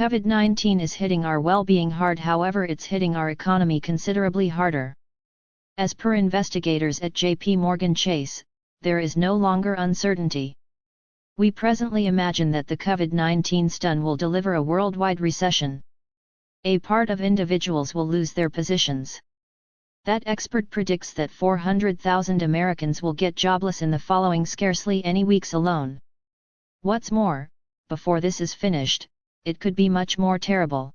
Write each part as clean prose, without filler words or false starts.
COVID-19 is hitting our well-being hard, however it's hitting our economy considerably harder. As per investigators at J.P. Morgan Chase, there is no longer uncertainty. We presently imagine that the COVID-19 stun will deliver a worldwide recession. A part of individuals will lose their positions. That expert predicts that 400,000 Americans will get jobless in the following scarcely any weeks alone. What's more, before this is finished, it could be much more terrible.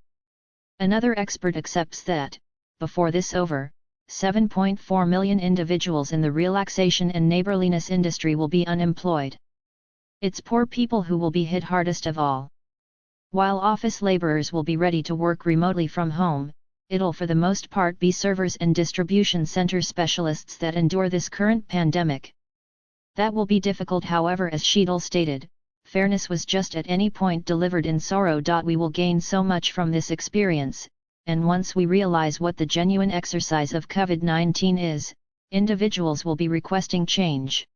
Another expert accepts that, before this over, 7.4 million individuals in the relaxation and neighborliness industry will be unemployed. It's poor people who will be hit hardest of all. While office laborers will be ready to work remotely from home, it'll for the most part be servers and distribution center specialists that endure this current pandemic. That will be difficult, however, as Scheidel stated, fairness was just at any point delivered in sorrow. We will gain so much from this experience, and once we realize what the genuine exercise of COVID-19 is, individuals will be requesting change.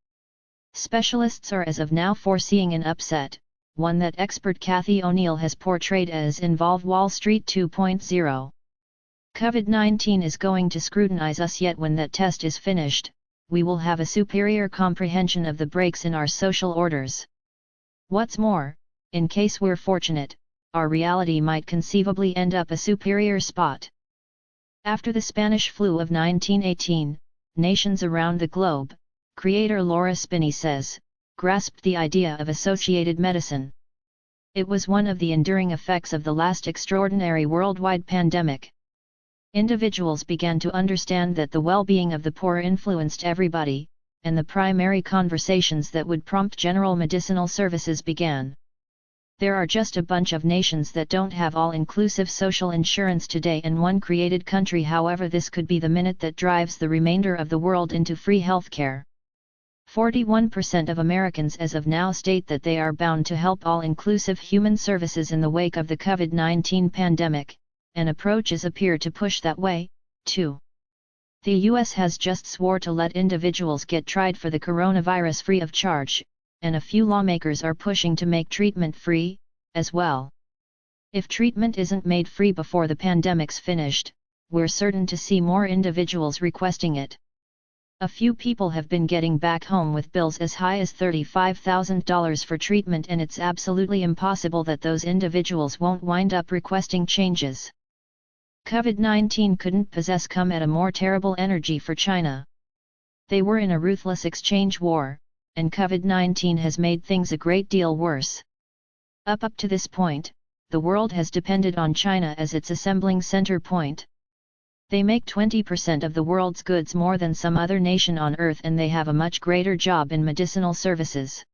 Specialists are as of now foreseeing an upset, one that expert Kathy O'Neill has portrayed as Involve Wall Street 2.0. COVID-19 is going to scrutinize us, yet when that test is finished, we will have a superior comprehension of the breaks in our social orders. What's more, in case we're fortunate, our reality might conceivably end up a superior spot. After the Spanish flu of 1918, nations around the globe, creator Laura Spinney says, grasped the idea of associated medicine. It was one of the enduring effects of the last extraordinary worldwide pandemic. Individuals began to understand that the well-being of the poor influenced everybody, and the primary conversations that would prompt general medicinal services began. There are just a bunch of nations that don't have all-inclusive social insurance today, and one created country. However, this could be the minute that drives the remainder of the world into free healthcare. 41% of Americans as of now state that they are bound to help all-inclusive human services in the wake of the COVID-19 pandemic, and approaches appear to push that way, too. The US has just swore to let individuals get tried for the coronavirus free of charge, and a few lawmakers are pushing to make treatment free, as well. If treatment isn't made free before the pandemic's finished, we're certain to see more individuals requesting it. A few people have been getting back home with bills as high as $35,000 for treatment, and it's absolutely impossible that those individuals won't wind up requesting changes. COVID-19 couldn't come at a more terrible energy for China. They were in a ruthless exchange war, and COVID-19 has made things a great deal worse. Up to this point, the world has depended on China as its assembling center point. They make 20% of the world's goods more than some other nation on earth, and they have a much greater job in medicinal services.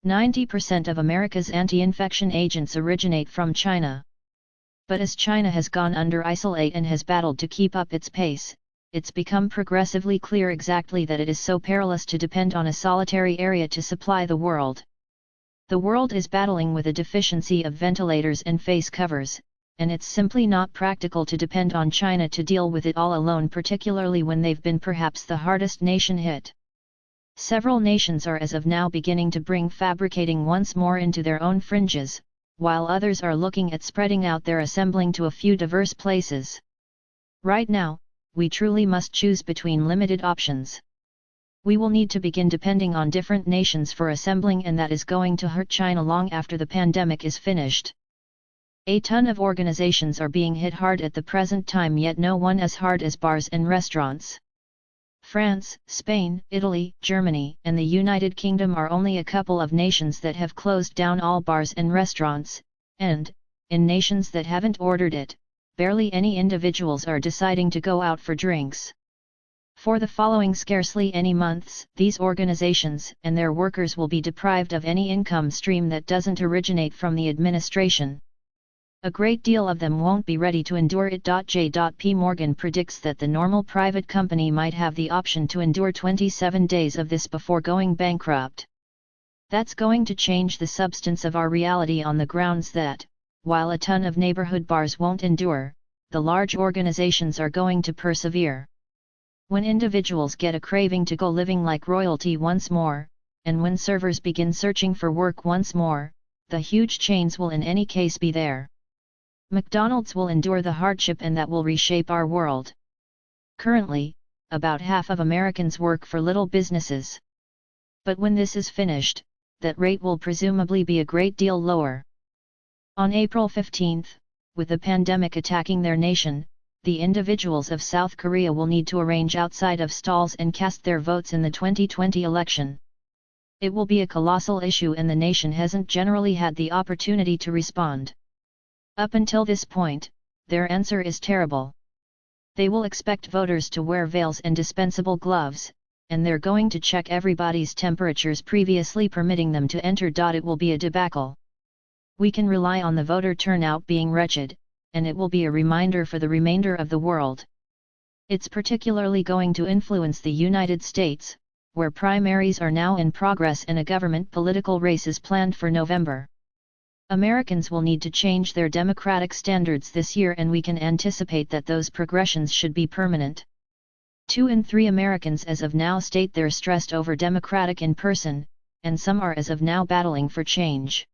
90% of America's anti-infection agents originate from China. But as China has gone under isolate and has battled to keep up its pace, it's become progressively clear exactly that it is so perilous to depend on a solitary area to supply the world. The world is battling with a deficiency of ventilators and face covers, and it's simply not practical to depend on China to deal with it all alone, particularly when they've been perhaps the hardest nation hit. Several nations are as of now beginning to bring fabricating once more into their own fringes, while others are looking at spreading out their assembling to a few diverse places. Right now, we truly must choose between limited options. We will need to begin depending on different nations for assembling, and that is going to hurt China long after the pandemic is finished. A ton of organizations are being hit hard at the present time, yet no one as hard as bars and restaurants. France, Spain, Italy, Germany, and the United Kingdom are only a couple of nations that have closed down all bars and restaurants, and, in nations that haven't ordered it, barely any individuals are deciding to go out for drinks. For the following scarcely any months, these organizations and their workers will be deprived of any income stream that doesn't originate from the administration. A great deal of them won't be ready to endure it. J.P. Morgan predicts that the normal private company might have the option to endure 27 days of this before going bankrupt. That's going to change the substance of our reality on the grounds that, while a ton of neighborhood bars won't endure, the large organizations are going to persevere. When individuals get a craving to go living like royalty once more, and when servers begin searching for work once more, the huge chains will in any case be there. McDonald's will endure the hardship, and that will reshape our world. Currently, about half of Americans work for little businesses. But when this is finished, that rate will presumably be a great deal lower. On April 15, with the pandemic attacking their nation, the individuals of South Korea will need to arrange outside of stalls and cast their votes in the 2020 election. It will be a colossal issue, and the nation hasn't generally had the opportunity to respond. Up until this point, their answer is terrible. They will expect voters to wear veils and dispensable gloves, and they're going to check everybody's temperatures previously permitting them to enter. It will be a debacle. We can rely on the voter turnout being wretched, and it will be a reminder for the remainder of the world. It's particularly going to influence the United States, where primaries are now in progress and a government political race is planned for November. Americans will need to change their democratic standards this year, and we can anticipate that those progressions should be permanent. 2 in 3 Americans as of now state they're stressed over Democratic in person, and some are as of now battling for change.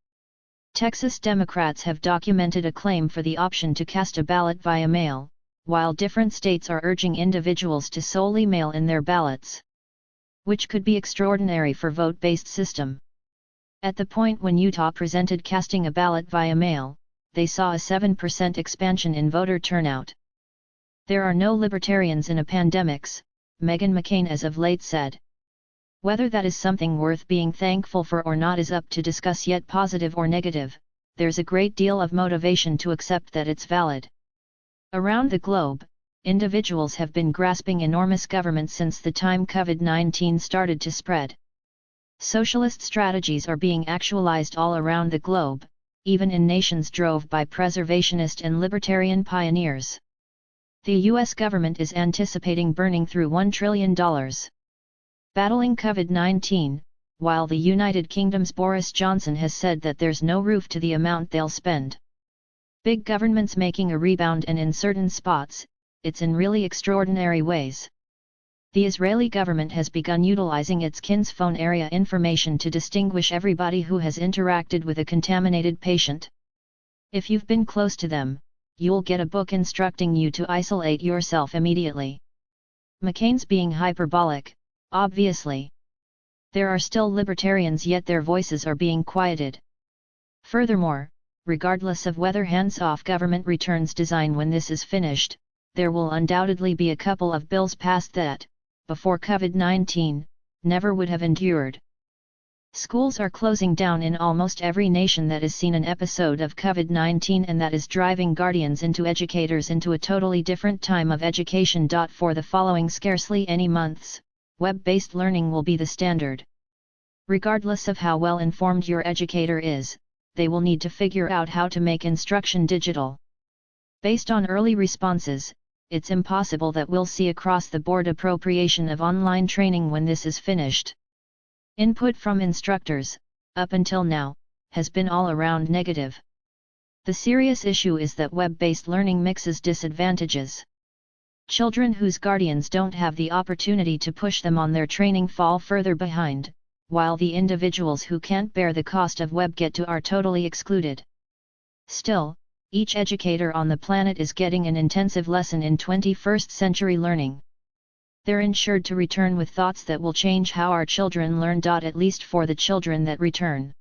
Texas Democrats have documented a claim for the option to cast a ballot via mail, while different states are urging individuals to solely mail in their ballots, which could be extraordinary for vote-based system. At the point when Utah presented casting a ballot via mail, they saw a 7% expansion in voter turnout. There are no libertarians in a pandemic, Meghan McCain as of late said. Whether that is something worth being thankful for or not is up to discuss, yet positive or negative, there's a great deal of motivation to accept that it's valid. Around the globe, individuals have been grasping enormous government since the time COVID-19 started to spread. Socialist strategies are being actualized all around the globe, even in nations drove by preservationist and libertarian pioneers. The US government is anticipating burning through $1 trillion. Battling COVID-19, while the United Kingdom's Boris Johnson has said that there's no roof to the amount they'll spend. Big government's making a rebound, and in certain spots, it's in really extraordinary ways. The Israeli government has begun utilizing its KINS phone area information to distinguish everybody who has interacted with a contaminated patient. If you've been close to them, you'll get a book instructing you to isolate yourself immediately. McCain's being hyperbolic, obviously. There are still libertarians, yet their voices are being quieted. Furthermore, regardless of whether hands-off government returns design when this is finished, there will undoubtedly be a couple of bills passed that, before COVID-19, never would have endured. Schools are closing down in almost every nation that has seen an episode of COVID-19, and that is driving guardians and educators into a totally different time of education. For the following scarcely any months, web-based learning will be the standard. Regardless of how well informed your educator is, they will need to figure out how to make instruction digital. Based on early responses, it's impossible that we'll see across-the-board appropriation of online training when this is finished. Input from instructors, up until now, has been all around negative. The serious issue is that web-based learning mixes disadvantages. Children whose guardians don't have the opportunity to push them on their training fall further behind, while the individuals who can't bear the cost of web get to are totally excluded. Still, each educator on the planet is getting an intensive lesson in 21st century learning. They're ensured to return with thoughts that will change how our children learn. At least for the children that return.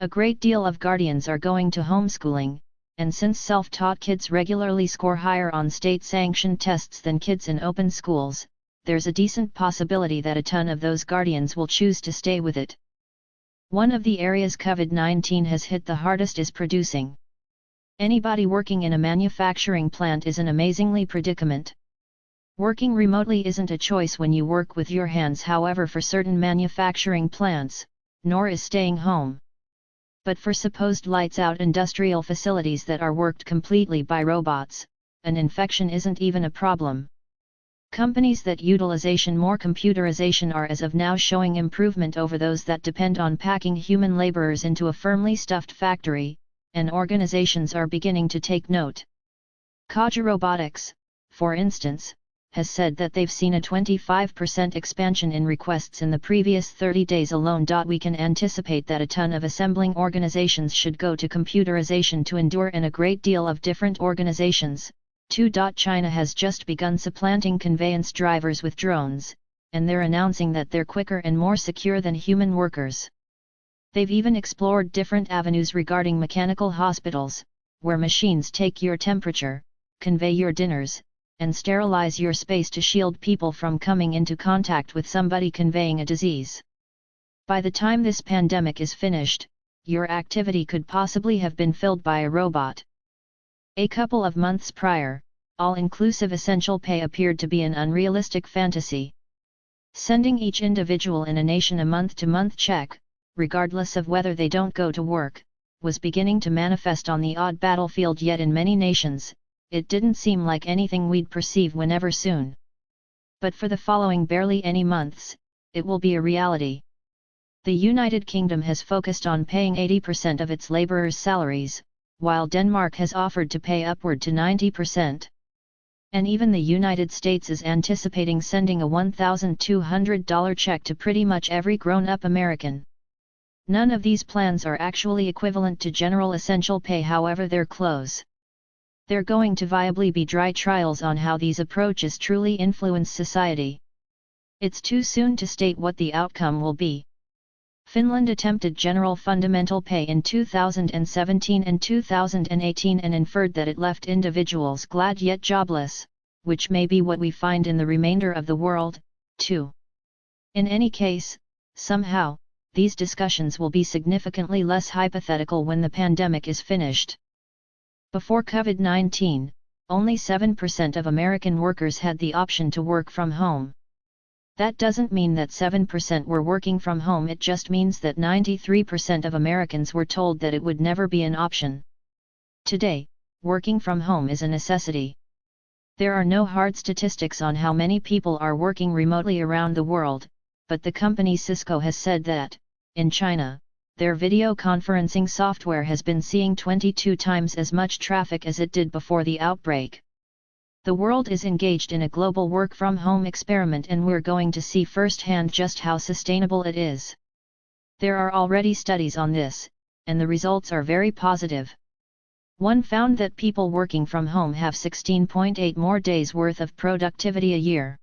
A great deal of guardians are going to homeschooling, and since self-taught kids regularly score higher on state-sanctioned tests than kids in open schools, there's a decent possibility that a ton of those guardians will choose to stay with it. One of the areas COVID-19 has hit the hardest is producing. Anybody working in a manufacturing plant is an amazingly predicament. Working remotely isn't a choice when you work with your hands, however, for certain manufacturing plants, nor is staying home. But for supposed lights-out industrial facilities that are worked completely by robots, an infection isn't even a problem. Companies that utilization more computerization are as of now showing improvement over those that depend on packing human laborers into a firmly stuffed factory, and organizations are beginning to take note. Kaja Robotics, for instance, has said that they've seen a 25% expansion in requests in the previous 30 days alone. We can anticipate that a ton of assembling organizations should go to computerization to endure, and a great deal of different organizations. 2. China has just begun supplanting conveyance drivers with drones, and they're announcing that they're quicker and more secure than human workers. They've even explored different avenues regarding mechanical hospitals, where machines take your temperature, convey your dinners, and sterilize your space to shield people from coming into contact with somebody conveying a disease. By the time this pandemic is finished, your activity could possibly have been filled by a robot. A couple of months prior, all-inclusive essential pay appeared to be an unrealistic fantasy. Sending each individual in a nation a month-to-month check, regardless of whether they don't go to work, was beginning to manifest on the odd battlefield, yet in many nations, it didn't seem like anything we'd perceive whenever soon. But for the following barely any months, it will be a reality. The United Kingdom has focused on paying 80% of its laborers' salaries, while Denmark has offered to pay upward to 90%. And even the United States is anticipating sending a $1,200 check to pretty much every grown-up American. None of these plans are actually equivalent to general essential pay, however they're close. They're going to viably be dry trials on how these approaches truly influence society. It's too soon to state what the outcome will be. Finland attempted general fundamental pay in 2017 and 2018 and inferred that it left individuals glad yet jobless, which may be what we find in the remainder of the world, too. In any case, somehow, these discussions will be significantly less hypothetical when the pandemic is finished. Before COVID-19, only 7% of American workers had the option to work from home. That doesn't mean that 7% were working from home, it just means that 93% of Americans were told that it would never be an option. Today, working from home is a necessity. There are no hard statistics on how many people are working remotely around the world, but the company Cisco has said that, in China, their video conferencing software has been seeing 22 times as much traffic as it did before the outbreak. The world is engaged in a global work-from-home experiment, and we're going to see firsthand just how sustainable it is. There are already studies on this, and the results are very positive. One found that people working from home have 16.8 more days worth of productivity a year.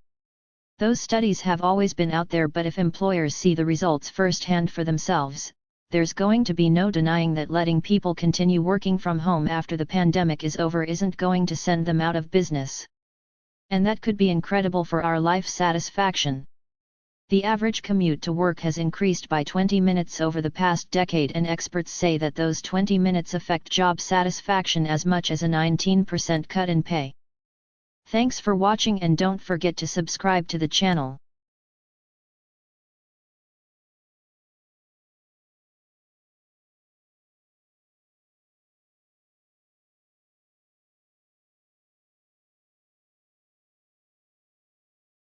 Those studies have always been out there, but if employers see the results firsthand for themselves, there's going to be no denying that letting people continue working from home after the pandemic is over isn't going to send them out of business. And that could be incredible for our life satisfaction. The average commute to work has increased by 20 minutes over the past decade, and experts say that those 20 minutes affect job satisfaction as much as a 19% cut in pay. Thanks for watching, and don't forget to subscribe to the channel.